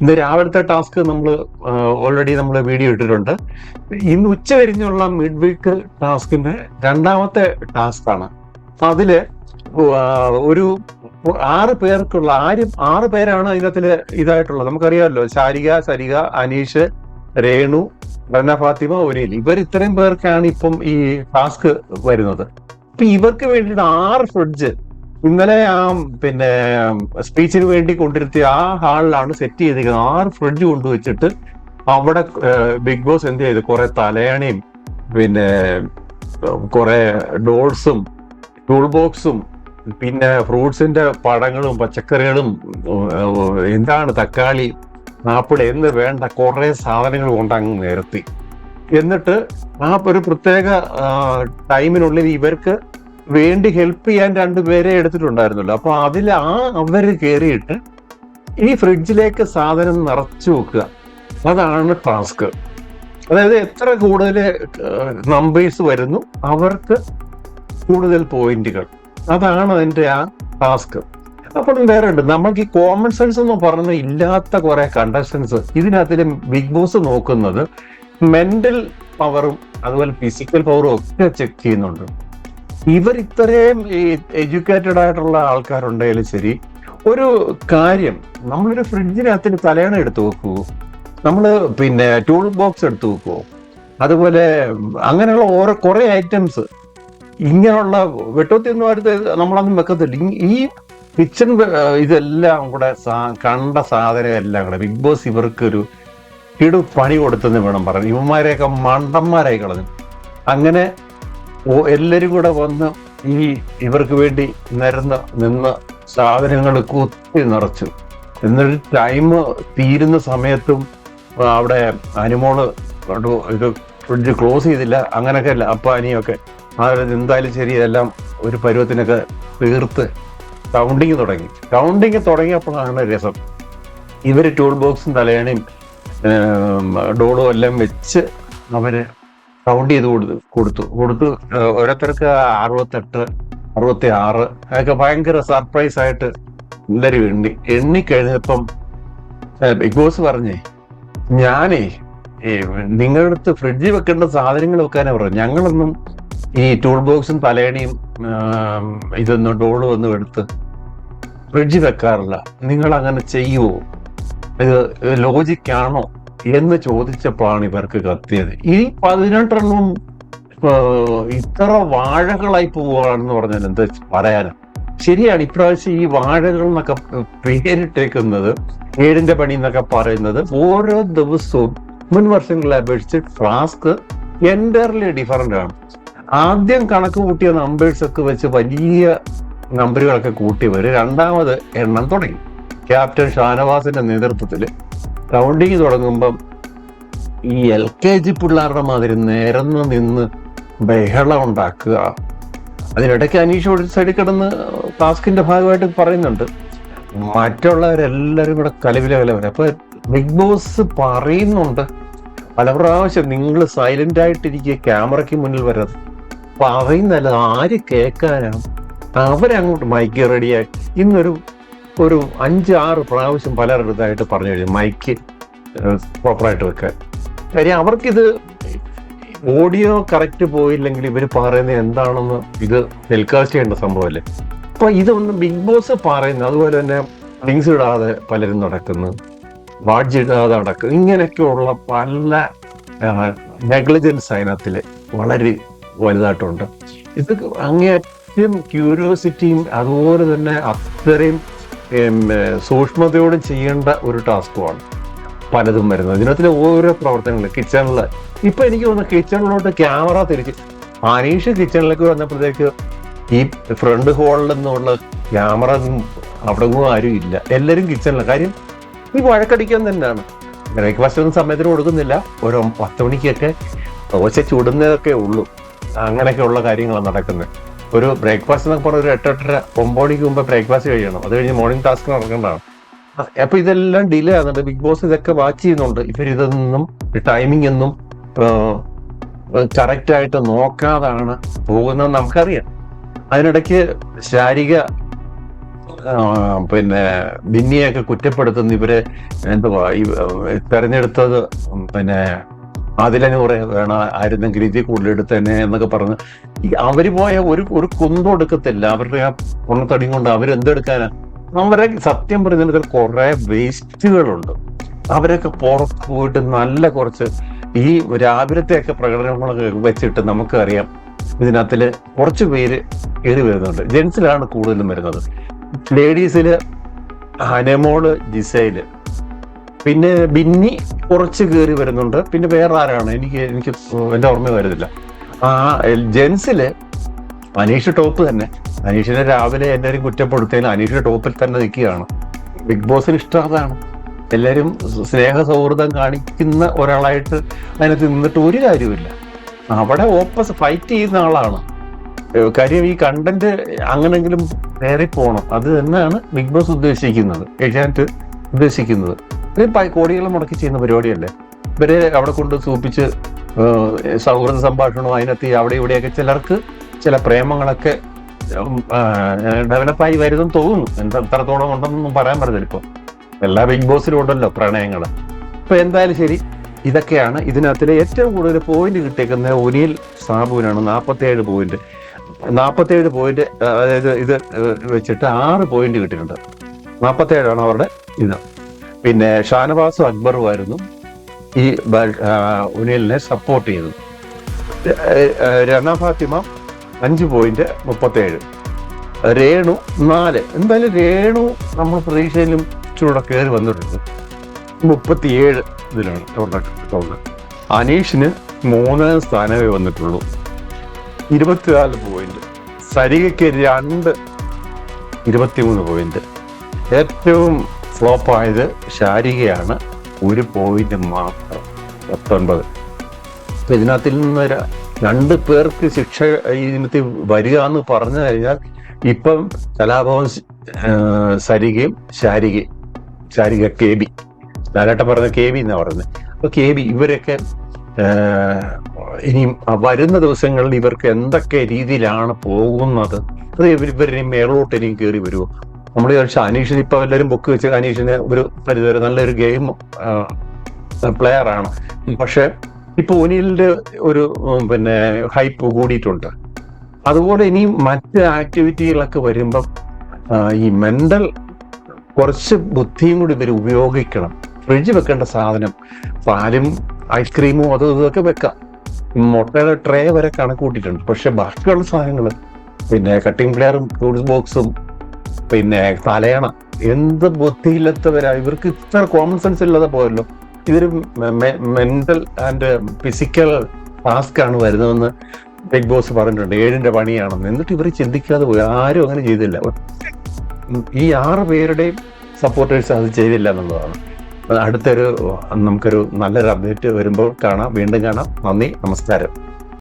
ഇന്ന് രാവിലത്തെ ടാസ്ക് നമ്മൾ ഓൾറെഡി നമ്മൾ വീഡിയോ ഇട്ടിട്ടുണ്ട്. ഇന്ന് ഉച്ച കഴിഞ്ഞുള്ള മിഡ് വീക്ക് ടാസ്കിന്റെ രണ്ടാമത്തെ ടാസ്ക് ആണ്. അതില് ഒരു 6 പേർക്കുള്ള ആറ് പേരാണ് ഇതിനകത്തില് ഇതായിട്ടുള്ളത്. നമുക്കറിയാമല്ലോ, ശാരിക, സരിക, അനീഷ്, രേണു, റന ഫാത്തിമ, ഒനീൽ, ഇവർ ഇത്രയും പേർക്കാണ് ഇപ്പം ഈ ടാസ്ക് വരുന്നത്. അപ്പൊ ഇവർക്ക് വേണ്ടിയിട്ട് 6 ഫ്രിഡ്ജ് ഇന്നലെ പിന്നെ സ്പീച്ചിന് വേണ്ടി കൊണ്ടിരുത്തിയ ആ ഹാളിലാണ് സെറ്റ് ചെയ്തിരിക്കുന്നത്. 6 ഫ്രിഡ്ജ് കൊണ്ടുവച്ചിട്ട് അവിടെ ബിഗ് ബോസ് എന്ത് ചെയ്ത് കുറെ തലയണയും പിന്നെ കുറെ ഡോൾസും ടൂൾ ബോക്സും പിന്നെ ഫ്രൂട്ട്സിന്റെ പഴങ്ങളും പച്ചക്കറികളും എന്താണ് തക്കാളി, ആപ്പിൾ എന്ന് വേണ്ട കുറെ സാധനങ്ങൾ കൊണ്ടങ്ങ് നിരത്തി. എന്നിട്ട് ആ ഒരു പ്രത്യേക ടൈമിനുള്ളിൽ ഇവർക്ക് വേണ്ടി ഹെൽപ്പ് ചെയ്യാൻ 2 പേരെ എടുത്തിട്ടുണ്ടായിരുന്നല്ലോ. അപ്പൊ അതിൽ അവര് കയറിയിട്ട് ഈ ഫ്രിഡ്ജിലേക്ക് സാധനം നിറച്ചു വെക്കുക. അതാണ് ടാസ്ക്. അതായത് എത്ര കൂടുതൽ നമ്പേഴ്സ് വരുന്നു അവർക്ക് കൂടുതൽ പോയിന്റുകൾ. അതാണ് അതിന്റെ ആ ടാസ്ക്. അപ്പോൾ വേറെ ഉണ്ട്, നമ്മൾക്ക് ഈ കോമൺ സെൻസ് എന്ന് പറഞ്ഞ ഇല്ലാത്ത കുറെ കണ്ടസ്റ്റൻസ് ഇതിനകത്തിൽ ബിഗ് ബോസ് നോക്കുന്നത് മെന്റൽ പവറും അതുപോലെ ഫിസിക്കൽ പവറും ഒക്കെ ചെക്ക് ചെയ്യുന്നുണ്ട്. ഇവർ ഇത്രയും എഡ്യൂക്കേറ്റഡ് ആയിട്ടുള്ള ആൾക്കാരുണ്ടെങ്കിലും ശരി, ഒരു കാര്യം, നമ്മളൊരു ഫ്രിഡ്ജിനകത്തിന് തലയണ എടുത്തു വെക്കൂ, നമ്മള് പിന്നെ ടൂൾ ബോക്സ് എടുത്തു വെക്കുവോ, അതുപോലെ അങ്ങനെയുള്ള കുറെ ഐറ്റംസ് ഇങ്ങനെയുള്ള വെട്ടത്തിയൊന്നും അടുത്ത് നമ്മളൊന്നും വെക്കത്തില്ല. ഈ കിച്ചൺ ഇതെല്ലാം കൂടെ കണ്ട സാധനം എല്ലാം കൂടെ ബിഗ് ബോസ് ഇവർക്കൊരു പണി കൊടുത്തെന്ന് വേണം പറയാൻ. ഇവന്മാരെയൊക്കെ മണ്ടന്മാരായി കളഞ്ഞു. അങ്ങനെ എല്ലാരും കൂടെ വന്ന് ഇവർക്ക് വേണ്ടി നിന്ന് സാധനങ്ങൾ കുത്തി നിറച്ചു. എന്നിട്ട് ടൈം തീരുന്ന സമയത്തും അവിടെ അനുമോള് ഇത് ഫ്രിഡ്ജ് ക്ലോസ് ചെയ്തില്ല, അങ്ങനെയൊക്കെ അല്ല അപ്പാനിയൊക്കെ എന്തായാലും ശരി, എല്ലാം ഒരു പരുവത്തിനൊക്കെ തീർത്ത് കൗണ്ടിങ് തുടങ്ങിയപ്പോഴാണ് രസം. ഇവര് ടൂൾ ബോക്സും തലയണയും ഡോളും എല്ലാം വെച്ച് അവര് കൗണ്ട് ചെയ്ത് കൊടുത്തു. ഓരോരുത്തർക്ക് 68, 66 അതൊക്കെ ഭയങ്കര സർപ്രൈസ് ആയിട്ട് എല്ലാവരും എണ്ണിക്കഴിഞ്ഞപ്പം ബിഗ് ബോസ് പറഞ്ഞേ, ഞാനേ നിങ്ങളുടെ അടുത്ത് ഫ്രിഡ്ജിൽ വെക്കേണ്ട സാധനങ്ങൾ വെക്കാനാ പറഞ്ഞു. ഞങ്ങളൊന്നും ഈ ടൂൾ ബോക്സും തലയണിയും ഇതൊന്നും ഡോളും ഒന്നും എടുത്ത് ഫ്രിഡ്ജിൽ വെക്കാറില്ല. നിങ്ങൾ അങ്ങനെ ചെയ്യുമോ? ഇത് ലോജിക്കാണോ എന്ന് ചോദിച്ചപ്പോഴാണ് ഇവർക്ക് കത്തിയത്. ഈ 18 ഇത്ര വാഴകളായി പോവുകയാണെന്ന് പറഞ്ഞാൽ എന്താ പറയാനാ? ശരിയാണ്, ഇപ്രാവശ്യം ഈ വാഴകൾ എന്നൊക്കെ പേരിട്ടേക്കുന്നത്, 7ന്റെ പണി എന്നൊക്കെ പറയുന്നത് ഓരോ ദിവസവും മുൻ വർഷങ്ങളെ അപേക്ഷിച്ച് ടാസ്ക് എൻറ്റയർലി ഡിഫറൻ്റ് ആണ്. ആദ്യം കണക്ക് കൂട്ടിയ നമ്പേഴ്സ് ഒക്കെ വെച്ച് വലിയ നമ്പറുകളൊക്കെ കൂട്ടിയവർ രണ്ടാമത് എണ്ണം തുടങ്ങി. ക്യാപ്റ്റൻ ഷാനവാസിന്റെ നേതൃത്വത്തിൽ കൗണ്ടിങ് തുടങ്ങുമ്പം ഈ LKG പിള്ളേരുടെ മാതിരി നിരന്ന് നിന്ന് ബഹളം ഉണ്ടാക്കുക. അതിനിടയ്ക്ക് അനീഷ് ഒരു സൈഡിൽ കിടന്ന് ടാസ്കിന്റെ ഭാഗമായിട്ട് പറയുന്നുണ്ട്, മറ്റുള്ളവരെല്ലാവരും കൂടെ കലവില. അപ്പൊ ബിഗ് ബോസ് പറയുന്നുണ്ട് പല പ്രാവശ്യം, നിങ്ങൾ സൈലന്റ് ആയിട്ടിരിക്കുക, ക്യാമറയ്ക്ക് മുന്നിൽ വരാതെ. പറയുന്നല്ല, ആര് കേൾക്കാനാണ്? അവരങ്ങോട്ട് മൈക്ക് റെഡിയായി ഇന്നൊരു 5-6 പ്രാവശ്യം പലരുടേതായിട്ട് പറഞ്ഞു കഴിഞ്ഞു മൈക്ക് പ്രോപ്പറായിട്ട് വെക്കാൻ. കാര്യം അവർക്കിത് ഓഡിയോ കറക്റ്റ് പോയില്ലെങ്കിൽ ഇവർ പറയുന്നത് എന്താണെന്ന് ഇത് ടെലികാസ്റ്റ് ചെയ്യേണ്ട സംഭവമല്ലേ. അപ്പൊ ഇതൊന്നും ബിഗ് ബോസ് പറയുന്നു. അതുപോലെ തന്നെ ലിങ്ക്സ് ഇടാതെ പലരും നടക്കുന്നു, വാഡ്ജ് ഇടാതെ നടക്കും. ഇങ്ങനെയൊക്കെയുള്ള പല നെഗ്ലിജൻസ് അതിനകത്തിൽ വളരെ വലുതായിട്ടുണ്ട്. ഇത് അങ്ങേയറ്റം ക്യൂരിയോസിറ്റിയും അതുപോലെ തന്നെ അത്രയും സൂക്ഷ്മതയോടും ചെയ്യേണ്ട ഒരു ടാസ്കുമാണ് പലതും വരുന്നത്. ഇതിനകത്തിലെ ഓരോ പ്രവർത്തനങ്ങൾ കിച്ചണില് ഇപ്പൊ എനിക്ക് തോന്നുന്നു കിച്ചണിലോട്ട് ക്യാമറ തിരിച്ച് അനീഷ് കിച്ചണിലേക്ക് വന്നപ്പോഴത്തേക്ക് ഈ ഫ്രണ്ട് ഹോളിൽ നിന്നുള്ള ക്യാമറ അവിടെ ആരും ഇല്ല, എല്ലാവരും കിച്ചണിലാണ്. കാര്യം ഈ വഴക്കടിക്കാൻ തന്നെയാണ്. ബ്രേക്ക്ഫാസ്റ്റ് ഒന്നും സമയത്തിന് കൊടുക്കുന്നില്ല. ഒരു 10 മണിക്കൊക്കെ ദോശ ചുടുന്നതൊക്കെ ഉള്ളൂ. അങ്ങനെയൊക്കെ ഉള്ള കാര്യങ്ങളാണ് നടക്കുന്നത്. ഒരു ബ്രേക്ക്ഫാസ്റ്റ് എന്നൊക്കെ പറഞ്ഞ ഒരു 8-8:30, 9 മണിക്ക് മുമ്പ് ബ്രേക്ക്ഫാസ്റ്റ് കഴിയണം. അത് കഴിഞ്ഞ് മോർണിംഗ് ടാസ്ക് നടക്കേണ്ടതാണ്. അപ്പൊ ഇതെല്ലാം ഡിലേ ആകുന്നുണ്ട്. ബിഗ് ബോസ് ഇതൊക്കെ വാച്ച് ചെയ്യുന്നുണ്ട്. ഇവരിതൊന്നും ടൈമിംഗ് ഒന്നും കറക്റ്റ് ആയിട്ട് നോക്കാതാണ് പോകുന്നത് നമുക്കറിയാം. അതിനിടയ്ക്ക് ശാരിക പിന്നെ ബിന്നിയൊക്കെ കുറ്റപ്പെടുത്തുന്ന ഇവരെ എന്തുവാ തെരഞ്ഞെടുത്തത് പിന്നെ അതിലൂടെ വേണം ആയിരുന്നെങ്കിൽ ഇതിൽ കൂടുതൽ എടുത്തന്നെ എന്നൊക്കെ പറഞ്ഞ് അവര് പോയ ഒരു കുന്തം എടുക്കത്തില്ല. അവരുടെ ആ പൊണ്ണത്തടി കൊണ്ട് അവരെന്തെടുക്കാനാ? അവരെ സത്യം പറയുന്നതിൽ കുറെ വേസ്റ്റുകളുണ്ട്. അവരൊക്കെ പുറത്ത് പോയിട്ട് നല്ല കുറച്ച് ഈ രാവിലത്തെയൊക്കെ പ്രകടനങ്ങളൊക്കെ വെച്ചിട്ട് നമുക്കറിയാം ഇതിനകത്തില് കുറച്ച് പേര് കയറി വരുന്നുണ്ട്. ജെൻസിലാണ് കൂടുതലും വരുന്നത്. ലേഡീസില് ഹനമോള്, ജിസൈല്, പിന്നെ ബിന്നി കുറച്ച് കയറി വരുന്നുണ്ട്. പിന്നെ വേറെ ആരാണ് എനിക്ക് എന്റെ ഓർമ്മ വരുന്നില്ല. ആ ജെൻസില് അനീഷ് ടോപ്പ് തന്നെ. അനീഷിനെ രാവിലെ എല്ലാവരും കുറ്റപ്പെടുത്തിയാലും അനീഷ് ടോപ്പിൽ തന്നെ നിൽക്കുകയാണ്. ബിഗ് ബോസിന് ഇഷ്ടം അതാണ്. എല്ലാവരും സ്നേഹ സൗഹൃദം കാണിക്കുന്ന ഒരാളായിട്ട് അതിനകത്ത് നിന്നിട്ട് ഒരു കാര്യമില്ല. അവിടെ ഫൈറ്റ് ചെയ്യുന്ന ആളാണ്. കാര്യം ഈ കണ്ടന്റ് അങ്ങനെങ്കിലും കയറി പോകണം. അത് തന്നെയാണ് ബിഗ് ബോസ് ഉദ്ദേശിക്കുന്നത്, ഏഷ്യാനെറ്റ് ഉദ്ദേശിക്കുന്നത്. കോടികൾ മുടക്കി ചെയ്യുന്ന പരിപാടിയല്ലേ. ഇവരെ അവിടെ കൊണ്ട് സൂപ്പിച്ച് സൗഹൃദ സംഭാഷണവും അതിനകത്ത് അവിടെ ഇവിടെയൊക്കെ ചിലർക്ക് ചില പ്രേമങ്ങളൊക്കെ ഡെവലപ്പായി വരുന്നെന്ന് തോന്നുന്നു. എത്രത്തോളം ഉണ്ടെന്നൊന്നും പറയാൻ പറ്റില്ല. ഇപ്പൊ എല്ലാ ബിഗ് ബോസിലും ഉണ്ടല്ലോ പ്രണയങ്ങള്. ഇപ്പൊ എന്തായാലും ശരി, ഇതൊക്കെയാണ് ഇതിനകത്തിലെ ഏറ്റവും കൂടുതൽ പോയിന്റ് കിട്ടിയേക്കുന്ന ഒനിൽ സാബുവിനാണ് 47 പോയിന്റ്. 47 പോയിന്റ്, അതായത് ഇത് വെച്ചിട്ട് 6 പോയിന്റ് കിട്ടിയിട്ടുണ്ട്. 47 അവരുടെ ഇത്. പിന്നെ ഷാനവാസും അക്ബറുമായിരുന്നു ഈ ഒനിലിനെ സപ്പോർട്ട് ചെയ്തത്. രന ഫാത്തിമ 5 പോയിന്റ് 37. രേണു 4. എന്തായാലും രേണു നമ്മൾ പ്രതീക്ഷയിലും ചൂടെ കയറി വന്നിട്ടുണ്ട്. 37 ഇതിലാണ് ടോട്ടൽ. അനീഷിന് 3ാം സ്ഥാനമേ വന്നിട്ടുള്ളൂ, 24 പോയിന്റ്. സരികയ്ക്ക് 2, 23 പോയിന്റ്. ഏറ്റവും ഫ്ലോപ്പായത് ശാരികയാണ്, 1 പോയിന്റ് മാത്രം, 19. അപ്പൊ ഇതിനകത്തിൽ നിന്ന് 2 പേർക്ക് ശിക്ഷ ഇതിനകത്ത് വരിക എന്ന് പറഞ്ഞു കഴിഞ്ഞാൽ ഇപ്പം കലാഭവൻ സരികയും ശാരിക KB, ലാലേട്ട പറഞ്ഞ KB എന്നാ പറയുന്നത്. അപ്പൊ KB ഇവരൊക്കെ ഇനിയും വരുന്ന ദിവസങ്ങളിൽ ഇവർക്ക് എന്തൊക്കെ രീതിയിലാണ് പോകുന്നത്, അത് ഇവരിനി മേളോട്ട് ഇനിയും കയറി വരുമോ? നമ്മൾ ചോദിച്ചാൽ അനീഷിന് ഇപ്പൊ എല്ലാവരും ബുക്ക് വെച്ച് അനീഷിന് ഒരു പരിധിവരെ നല്ലൊരു ഗെയിം പ്ലെയർ ആണ്. പക്ഷെ ഇപ്പൊ ഒനിലിന്റെ ഒരു പിന്നെ ഹൈപ്പ് കൂടിയിട്ടുണ്ട്. അതുപോലെ ഇനിയും മറ്റ് ആക്ടിവിറ്റികളൊക്കെ വരുമ്പം ഈ മെന്റൽ കുറച്ച് ബുദ്ധിയും കൂടി ഇവർ ഉപയോഗിക്കണം. ഫ്രിഡ്ജ് വെക്കേണ്ട സാധനം, പാലും ഐസ്ക്രീമും അതും ഇതൊക്കെ വെക്കാം. മുട്ടയുടെ ട്രേ വരെ കണക്ക് കൂട്ടിയിട്ടുണ്ട്. പക്ഷെ ബാക്കിയുള്ള സാധനങ്ങൾ, പിന്നെ കട്ടിംഗ് പ്ലെയറും ഫ്രൂട്ട്സ് ബോക്സും പിന്നെ തലയണ, എന്ത് ബുദ്ധിയില്ലാത്തവരാ ഇവർക്ക്. ഇത്ര കോമൺ സെൻസ് ഇല്ലാതെ പോയല്ലോ. ഇതൊരു മെന്റൽ ആൻഡ് ഫിസിക്കൽ ടാസ്ക് ആണ് വരുന്നതെന്ന് ബിഗ് ബോസ് പറഞ്ഞിട്ടുണ്ട്. 7ന്റെ പണിയാണെന്ന്. എന്നിട്ട് ഇവർ ചിന്തിക്കാതെ പോയി. ആരും അങ്ങനെ ചെയ്തില്ല. ഈ 6 പേരുടെയും സപ്പോർട്ടേഴ്സ് അത് ചെയ്തില്ല എന്നുള്ളതാണ്. നമുക്കൊരു നല്ലൊരു അപ്ഡേറ്റ് വരുമ്പോൾ കാണാം. വീണ്ടും കാണാം. നന്ദി, നമസ്കാരം.